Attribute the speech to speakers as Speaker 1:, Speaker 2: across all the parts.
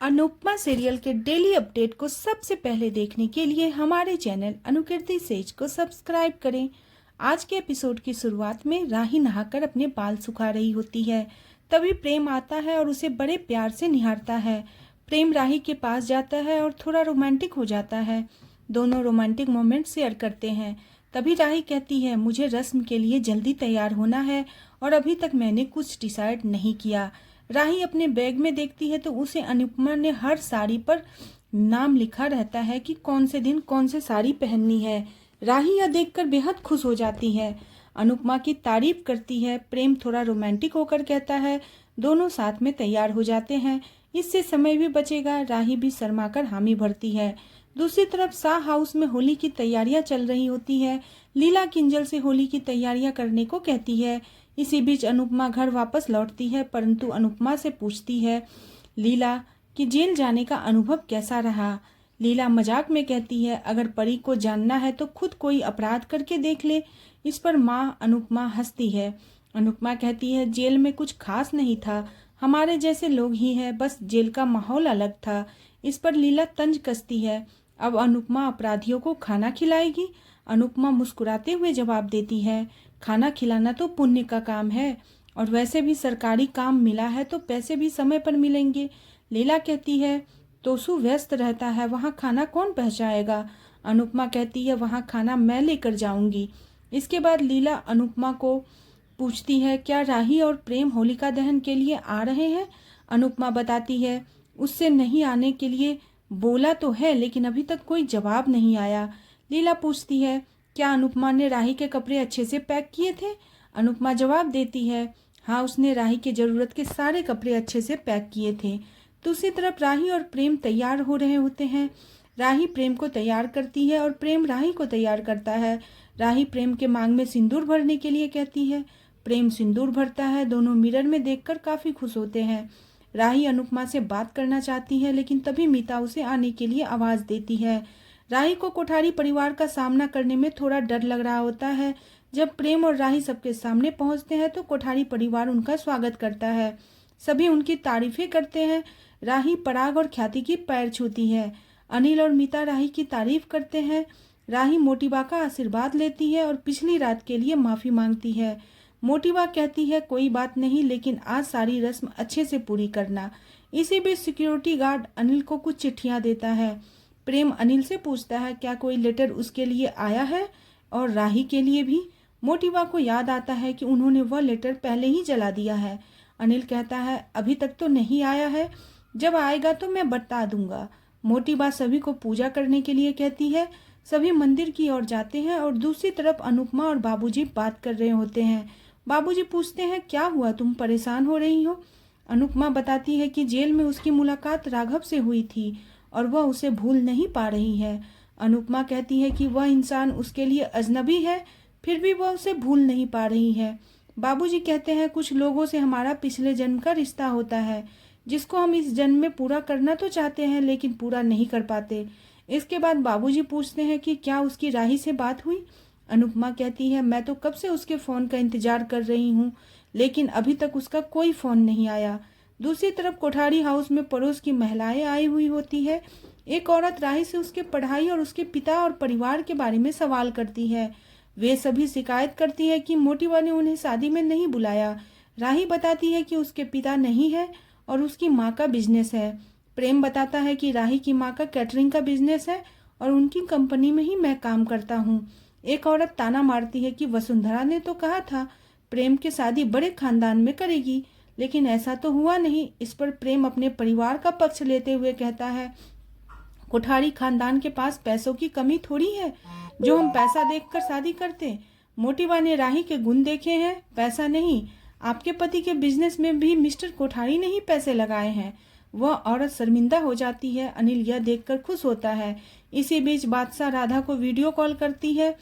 Speaker 1: Anupama serial के daily update को सबसे पहले देखने के लिए हमारे चैनल अनुकीर्ति सेज को सब्सक्राइब करें। आज के एपिसोड की शुरुआत में राही नहाकर अपने बाल सुखा रही होती है। तभी प्रेम आता है और उसे बड़े प्यार से निहारता है। प्रेम राही के पास जाता है और थोड़ा रोमांटिक हो जाता है। दोनों रोमांटिक मोमेंट शेयर करते हैं। तभी राही कहती है, मुझे रस्म के लिए जल्दी तैयार होना है और अभी तक मैंने कुछ डिसाइड नहीं किया। राही अपने बैग में देखती है तो उसे अनुपमा ने हर साड़ी पर नाम लिखा रहता है कि कौन से दिन कौन से साड़ी पहननी है। राही यह देखकर बेहद खुश हो जाती है। अनुपमा की तारीफ करती है। प्रेम थोड़ा रोमांटिक होकर कहता है। दोनों साथ में तैयार हो जाते हैं। इससे समय भी बचेगा। राही भी शर्माकर हामी भरती है। दूसरी तरफ शाह हाउस में होली की तैयारियां चल रही होती है। लीला किंजल से होली की तैयारियां करने को कहती है। इसी बीच अनुपमा घर वापस लौटती है, परंतु अनुपमा से पूछती है लीला कि जेल जाने का अनुभव कैसा रहा। लीला मजाक में कहती है, अगर परी को जानना है तो खुद कोई अपराध करके देख ले। इस पर माँ अनुपमा हंसती है। अनुपमा कहती है, जेल में कुछ खास नहीं था, हमारे जैसे लोग ही हैं, बस जेल का माहौल अलग था। इस पर लीला तंज कसती है, अब अनुपमा अपराधियों को खाना खिलाएगी। अनुपमा मुस्कुराते हुए जवाब देती है, खाना खिलाना तो पुण्य का काम है और वैसे भी सरकारी काम मिला है तो पैसे भी समय पर मिलेंगे। लीला कहती है, तोसु व्यस्त रहता है, वहाँ खाना कौन पहुँचाएगा। अनुपमा कहती है, वहाँ खाना मैं लेकर जाऊंगी। इसके बाद लीला अनुपमा को पूछती है, क्या राही और प्रेम होलिका दहन के लिए आ रहे हैं। अनुपमा बताती है, उससे नहीं आने के लिए बोला तो है, लेकिन अभी तक कोई जवाब नहीं आया। लीला पूछती है, क्या अनुपमा ने राही के कपड़े अच्छे से पैक किए थे। अनुपमा जवाब देती है, हाँ, उसने राही की जरूरत के सारे कपड़े अच्छे से पैक किए थे। दूसरी तरफ राही और प्रेम तैयार हो रहे होते हैं। राही प्रेम को तैयार करती है और प्रेम राही को तैयार करता है। राही प्रेम के मांग में सिंदूर भरने के लिए कहती है। प्रेम सिंदूर भरता है। दोनों मिरर में देखकर काफी खुश होते हैं। राही अनुपमा से बात करना चाहती है, लेकिन तभी मीता उसे आने के लिए आवाज देती है। राही को कोठारी परिवार का सामना करने में थोड़ा डर लग रहा होता है। जब प्रेम और राही सबके सामने पहुंचते हैं तो कोठारी परिवार उनका स्वागत करता है। सभी उनकी तारीफें करते हैं। राही पराग और ख्याति की पैर छूती है। अनिल और मीता राही की तारीफ करते हैं। राही मोटीबा का आशीर्वाद लेती है और पिछली रात के लिए माफी मांगती है। मोटीबा कहती है, कोई बात नहीं, लेकिन आज सारी रस्म अच्छे से पूरी करना। इसी बीच सिक्योरिटी गार्ड अनिल को कुछ चिट्ठियां देता है। प्रेम अनिल से पूछता है, क्या कोई लेटर उसके लिए आया है और राही के लिए भी। मोटीबा को याद आता है कि उन्होंने वह लेटर पहले ही जला दिया है। अनिल कहता है, अभी तक तो नहीं आया है, जब आएगा तो मैं बता दूंगा। मोटीबा सभी को पूजा करने के लिए कहती है। सभी मंदिर की ओर जाते हैं और दूसरी तरफ अनुपमा और बाबूजी बात कर रहे होते हैं। बाबूजी पूछते हैं, क्या हुआ, तुम परेशान हो रही हो। अनुपमा बताती है कि जेल में उसकी मुलाकात राघव से हुई थी और वह उसे भूल नहीं पा रही है। अनुपमा कहती है कि वह इंसान उसके लिए अजनबी है, फिर भी वह उसे भूल नहीं पा रही है। बाबूजी कहते हैं, कुछ लोगों से हमारा पिछले जन्म का रिश्ता होता है, जिसको हम इस जन्म में पूरा करना तो चाहते हैं लेकिन पूरा नहीं कर पाते। इसके बाद बाबूजी पूछते हैं कि क्या उसकी राही से बात हुई। अनुपमा कहती है, मैं तो कब से उसके फ़ोन का इंतजार कर रही हूँ, लेकिन अभी तक उसका कोई फ़ोन नहीं आया। दूसरी तरफ कोठारी हाउस में पड़ोस की महिलाएं आई हुई होती है। एक औरत राही से उसके पढ़ाई और उसके पिता और परिवार के बारे में सवाल करती है। वे सभी शिकायत करती है कि मोटीबा ने उन्हें शादी में नहीं बुलाया। राही बताती है कि उसके पिता नहीं है और उसकी माँ का बिजनेस है। प्रेम बताता है कि राही की माँ का कैटरिंग का बिजनेस है और उनकी कंपनी में ही मैं काम करता हूँ। एक औरत ताना मारती है कि वसुंधरा ने तो कहा था प्रेम की शादी बड़े खानदान में करेगी, लेकिन ऐसा तो हुआ नहीं। इस पर प्रेम अपने परिवार का पक्ष लेते हुए कहता है, कोठारी खानदान के पास पैसों की कमी थोड़ी है जो हम पैसा देखकर शादी करते। मोटीबा ने राही के गुण देखे हैं, पैसा नहीं। आपके पति के बिजनेस में भी मिस्टर कोठारी ने ही पैसे लगाए हैं। वह औरत शर्मिंदा हो जाती है। अनिल यह देखकर खुश होता है। इसी बीच बादशाह राधा को वीडियो कॉल करती है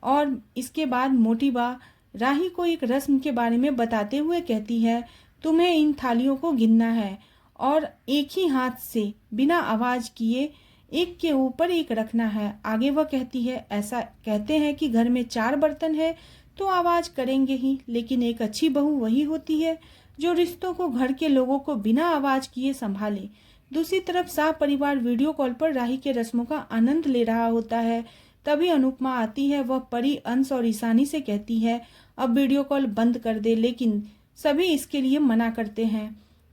Speaker 1: और इसके बाद मोटीबा राही को एक रस्म के बारे में बताते हुए कहती है, तुम्हें इन थालियों को गिनना है और एक ही हाथ से बिना आवाज किए एक के ऊपर एक रखना है। आगे वह कहती है, ऐसा कहते हैं कि घर में 4 बर्तन है तो आवाज करेंगे ही, लेकिन एक अच्छी बहू वही होती है जो रिश्तों को घर के लोगों को बिना आवाज किए संभाले। दूसरी तरफ शाह परिवार वीडियो कॉल पर राही के रस्मों का आनंद ले रहा होता है। तभी अनुपमा आती है। वह परी, अंश और ईशानी से कहती है अब वीडियो कॉल बंद कर दे, लेकिन सभी इसके लिए मना करते हैं।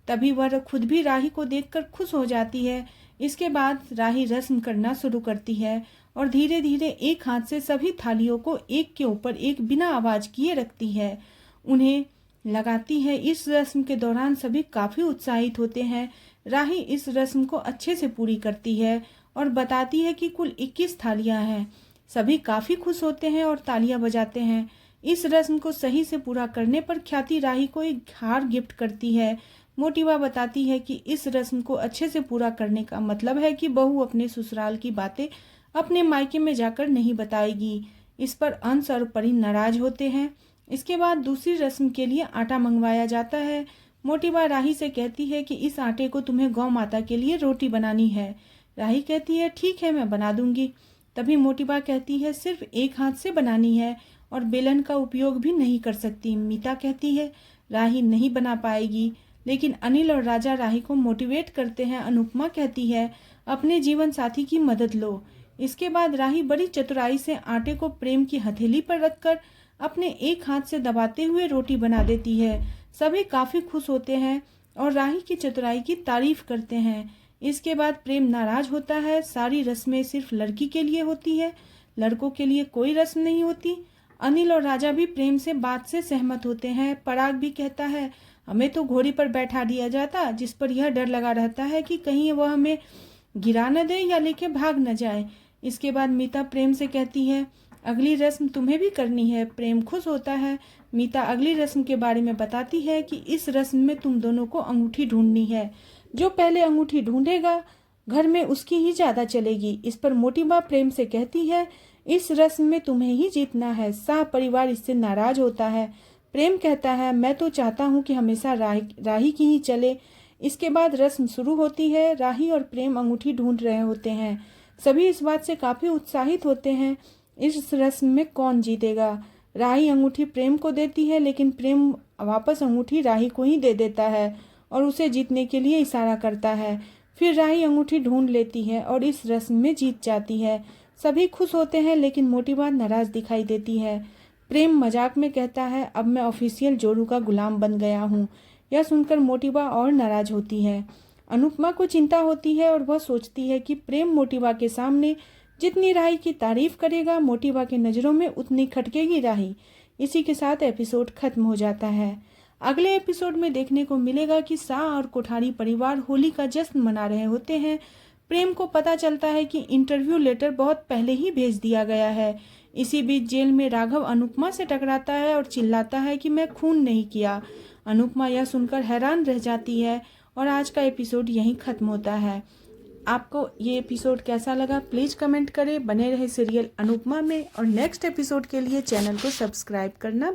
Speaker 1: तभी वह खुद भी राही को देखकर खुश हो जाती है। इसके बाद राही रस्म करना शुरू करती है और धीरे धीरे एक हाथ से सभी थालियों को एक के ऊपर एक बिना आवाज किए रखती है, उन्हें लगाती है। इस रस्म के दौरान सभी काफी उत्साहित होते हैं। राही इस रस्म को अच्छे से पूरी करती है और बताती है कि कुल 21 थालियां हैं। सभी काफी खुश होते हैं और तालियां बजाते हैं। इस रस्म को सही से पूरा करने पर ख्याति राही को एक हार गिफ्ट करती है। मोटिवा बताती है कि इस रस्म को अच्छे से पूरा करने का मतलब है कि बहू अपने ससुराल की बातें अपने मायके में जाकर नहीं बताएगी। इस पर अंश और परी नाराज होते हैं। इसके बाद दूसरी रस्म के लिए आटा मंगवाया जाता है। मोटिवा राही से कहती है कि इस आटे को तुम्हें गौ माता के लिए रोटी बनानी है। राही कहती है ठीक है, मैं बना दूंगी। तभी मोटिवा कहती है सिर्फ एक हाथ से बनानी है और बेलन का उपयोग भी नहीं कर सकती। मीता कहती है राही नहीं बना पाएगी, लेकिन अनिल और राजा राही को मोटिवेट करते हैं। अनुपमा कहती है अपने जीवन साथी की मदद लो। इसके बाद राही बड़ी चतुराई से आटे को प्रेम की हथेली पर रखकर अपने एक हाथ से दबाते हुए रोटी बना देती है। सभी काफी खुश होते हैं और राही की चतुराई की तारीफ करते हैं। इसके बाद प्रेम नाराज होता है। सारी रस्में सिर्फ लड़की के लिए होती है, लड़कों के लिए कोई रस्म नहीं होती। अनिल और राजा भी प्रेम से बात से सहमत होते हैं। पराग भी कहता है हमें तो घोड़ी पर बैठा दिया जाता, जिस पर यह डर लगा रहता है कि कहीं वह हमें गिरा न दे या लेके भाग न जाए। इसके बाद मीता प्रेम से कहती है अगली रस्म तुम्हें भी करनी है। प्रेम खुश होता है। मीता अगली रस्म के बारे में बताती है कि इस रस्म में तुम दोनों को अंगूठी ढूंढनी है। जो पहले अंगूठी ढूंढेगा घर में उसकी ही ज्यादा चलेगी। इस पर मोटिवा प्रेम से कहती है इस रस्म में तुम्हें ही जीतना है। शाह परिवार इससे नाराज होता है। प्रेम कहता है मैं तो चाहता हूँ कि हमेशा राही की ही चले। इसके बाद रस्म शुरू होती है। राही और प्रेम अंगूठी ढूंढ रहे होते हैं। सभी इस बात से काफी उत्साहित होते हैं इस रस्म में कौन जीतेगा। राही अंगूठी प्रेम को देती है, लेकिन प्रेम वापस अंगूठी राही को ही दे देता है और उसे जीतने के लिए इशारा करता है। फिर राही अंगूठी ढूंढ लेती है और इस रस्म में जीत जाती है। सभी खुश होते हैं, लेकिन मोटिवा नाराज दिखाई देती है। प्रेम मजाक में कहता है अब मैं ऑफिशियल जोरू का गुलाम बन गया हूँ। यह सुनकर मोटिवा और नाराज होती है। अनुपमा को चिंता होती है और वह सोचती है कि प्रेम मोटिवा के सामने जितनी राही की तारीफ करेगा, मोटिवा की नज़रों में उतनी खटकेगी राही। इसी के साथ एपिसोड खत्म हो जाता है। अगले एपिसोड में देखने को मिलेगा कि शाह और कोठारी परिवार होली का जश्न मना रहे होते हैं। प्रेम को पता चलता है कि इंटरव्यू लेटर बहुत पहले ही भेज दिया गया है। इसी बीच जेल में राघव अनुपमा से टकराता है और चिल्लाता है कि मैं खून नहीं किया। अनुपमा यह सुनकर हैरान रह जाती है और आज का एपिसोड यहीं खत्म होता है। आपको ये एपिसोड कैसा लगा प्लीज़ कमेंट करें। बने रहे सीरियल अनुपमा में और नेक्स्ट एपिसोड के लिए चैनल को सब्सक्राइब करना